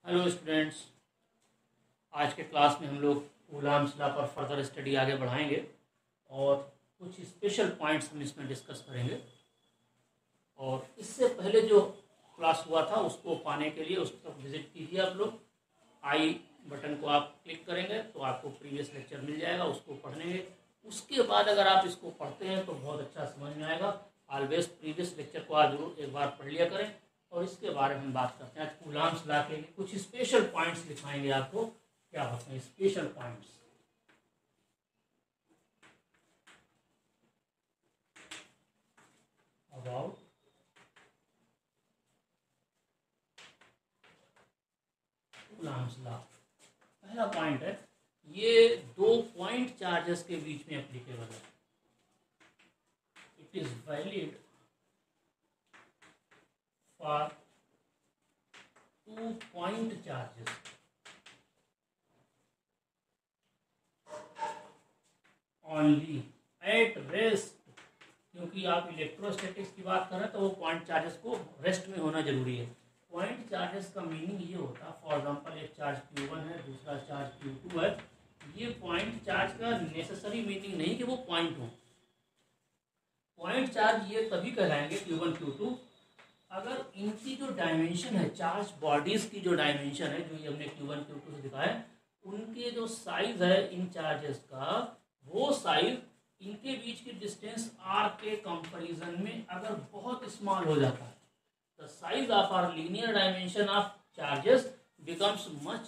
Hello students, आज के class में हम लोग कूलाम्स लॉ पर फर्दर स्टडी आगे बढ़ाएंगे और कुछ स्पेशल पॉइंट्स हम इसमें डिस्कस करेंगे। और इससे पहले जो क्लास हुआ था उसको पाने के लिए उस तक विजिट कीजिए आप लोग। आई बटन को आप क्लिक करेंगे तो आपको प्रीवियस लेक्चर मिल जाएगा, उसको पढ़ेंगे। उसके बाद अगर आप इसको पढ़ते हैं तो बहुत अच्छा समझ में आएगा। ऑलवेज प्रीवियस लेक्चर को आज जरूर एक बार पढ़ लिया करें। और इसके बारे में हम बात करते हैं। आज कूलाम्स लॉ के कुछ स्पेशल पॉइंट्स दिखाएंगे आपको। क्या होते हैं special points? About coulombs law. पहला पॉइंट है, ये दो पॉइंट चार्जेस के बीच में एप्लीकेबल है। It is valid for 2 point charges only at rest। क्योंकि आप इलेक्ट्रोस्टैटिक्स की बात करें तो वो पॉइंट चार्जेस को रेस्ट में होना जरूरी है। पॉइंट चार्जेस का मीनिंग ये होता है, फॉर एग्जांपल एक चार्ज Q1 है, दूसरा चार्ज Q2 है। ये पॉइंट चार्ज का नेसेसरी मीनिंग नहीं कि वो पॉइंट हो। पॉइंट चार्ज ये तभी कहलाएंगे Q1 Q2 अगर इनकी जो डायमेंशन है, चार्ज बॉडीज की जो डायमेंशन है, जो ये हमने Q1 Q2 से दिखाया, उनके जो साइज है इन चार्जेस का, वो साइज इनके बीच की डिस्टेंस r के कंपैरिजन में अगर बहुत स्मॉल हो जाता है, the size of or linear dimension of charges becomes much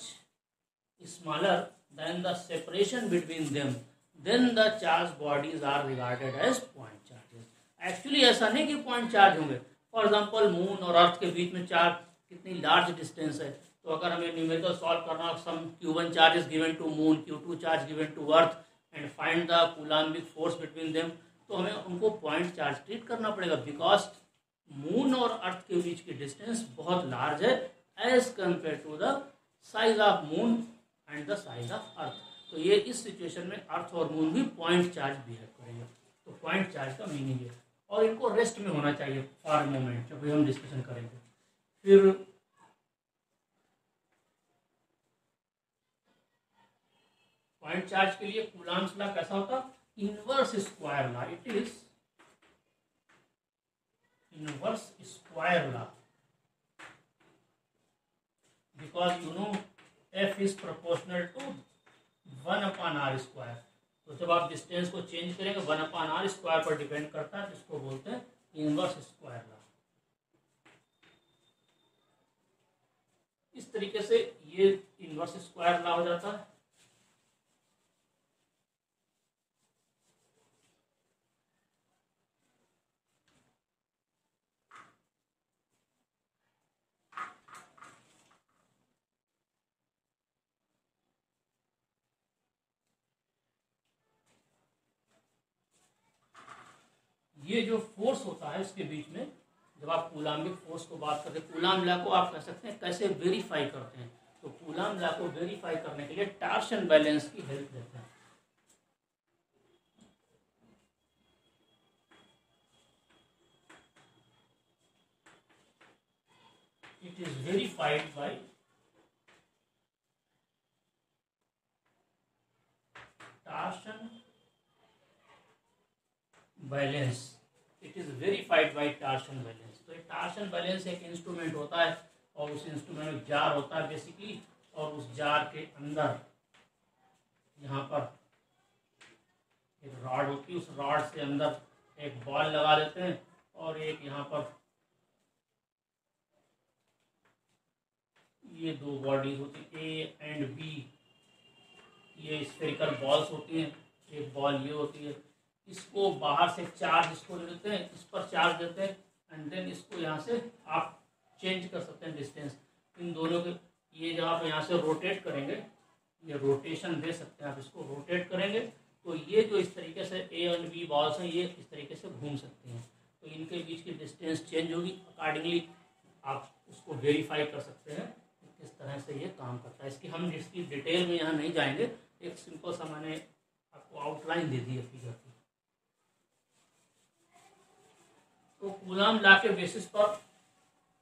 smaller than the separation between them, then the charge bodies are regarded as point charges. Actually ऐसा नहीं कि पॉइंट चार्ज होंगे। फॉर एग्जाम्पल मून और earth के बीच में charge कितनी large distance है, तो अगर हमें न्यूमेरिकल सॉल्व करना, some Q1 charge is given to moon, Q2 charge given to earth and find the coulombic force between them, तो हमें उनको पॉइंट चार्ज ट्रीट करना पड़ेगा। बिकॉज मून और अर्थ के बीच की डिस्टेंस बहुत लार्ज है as compare to the size of moon and the size of earth. तो ये इस सिचुएशन में अर्थ और मून भी पॉइंट चार्ज बिहेव करेंगे। तो पॉइंट चार्ज का मीनिंग है, और इनको रेस्ट में होना चाहिए फॉर मोमेंट, जब हम डिस्कशन करेंगे। फिर पॉइंट चार्ज के लिए कूलाम्स लॉ कैसा होता? Inverse square law. It is inverse square law because you know F is proportional to 1/r square. तो जब आप डिस्टेंस को चेंज करेंगे 1/r स्क्वायर पर डिपेंड करता है, जिसको बोलते हैं इनवर्स स्क्वायर लॉ। इस तरीके से ये इनवर्स स्क्वायर लॉ हो जाता है। ये जो फोर्स होता है इसके बीच में, जब आप कूलाम्बिक फोर्स को बात करते हैं, कूलाम लॉ को आप कह सकते हैं कैसे वेरीफाई करते हैं। तो कूलाम लॉ को वेरीफाई करने के लिए टॉर्शन बैलेंस की हेल्प लेते हैं। It is verified bye torsion balance. It is verified bye torsion balance. तो टॉर्शन बैलेंस एक इंस्ट्रूमेंट होता है, और उस इंस्ट्रूमेंट में जार होता है बेसिकली, और उस जार के अंदर यहाँ पर एक रॉड होती है। उस रॉड से अंदर एक बॉल लगा देते हैं, और एक यहाँ पर ये दो बॉडीज होती है ए एंड बी। ये स्फेरिकल बॉल्स होती हैं, एक बॉल ये होती है। इसको बाहर से चार्ज इसको देते हैं, इस पर चार्ज देते हैं, एंड देन इसको यहाँ से आप चेंज कर सकते हैं डिस्टेंस इन दोनों के। ये जब आप यहाँ से रोटेट करेंगे, ये रोटेशन दे सकते हैं आप, इसको रोटेट करेंगे तो ये जो इस तरीके से ए एंड बी बॉल्स हैं, ये इस तरीके से घूम सकती हैं। तो इनके बीच की डिस्टेंस चेंज होगी, अकॉर्डिंगली आप उसको वेरीफाई कर सकते हैं किस तरह से ये काम करता है। इसकी डिटेल में यहाँ नहीं जाएंगे, एक सिंपल सा मैंने आपको आउटलाइन दे दी है फिगर की। तो कूलाम लॉ के बेसिस पर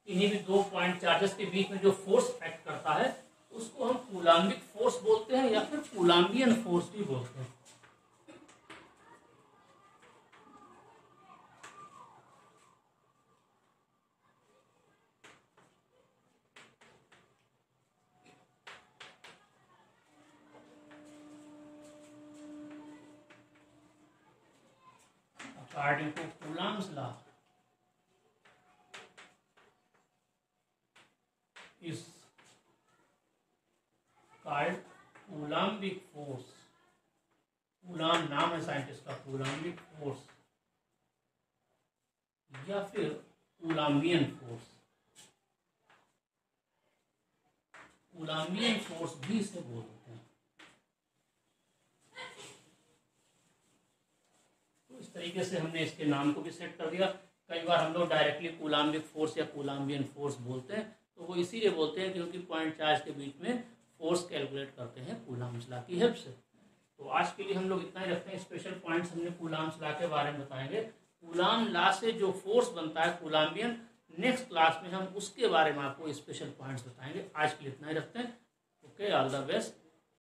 इन्हीं भी 2 पॉइंट चार्जेस के बीच में जो फोर्स एक्ट करता है उसको हम कूलाम्बिक फोर्स बोलते हैं या फिर कूलाम्बियन फोर्स भी बोलते हैं। According to Coulomb's law, is called Coulombic force। Coulomb नाम है साइंटिस्ट का, कूलाम्बिक फोर्स या फिर कूलाम्बियन फोर्स। कूलाम्बियन फोर्स भी इसे बोलते हैं। तो इस तरीके से हमने इसके नाम को भी सेट कर दिया। कई बार हम लोग डायरेक्टली कूलाम्बिक फोर्स या कूलाम्बियन फोर्स बोलते हैं, तो वो इसीलिए बोलते हैं क्योंकि पॉइंट चार्ज के बीच में फोर्स कैलकुलेट करते हैं कूलाम्स लॉ की हेल्प से। तो आज के लिए हम लोग इतना ही रखते हैं। स्पेशल पॉइंट्स हमने कूलाम्स लॉ के बारे में बताएंगे। कूलाम लॉ से जो फोर्स बनता है कूलाम्बियन, नेक्स्ट क्लास में हम उसके बारे में आपको स्पेशल पॉइंट्स बताएंगे। आज के लिए इतना ही रखते हैं। Okay, all the best.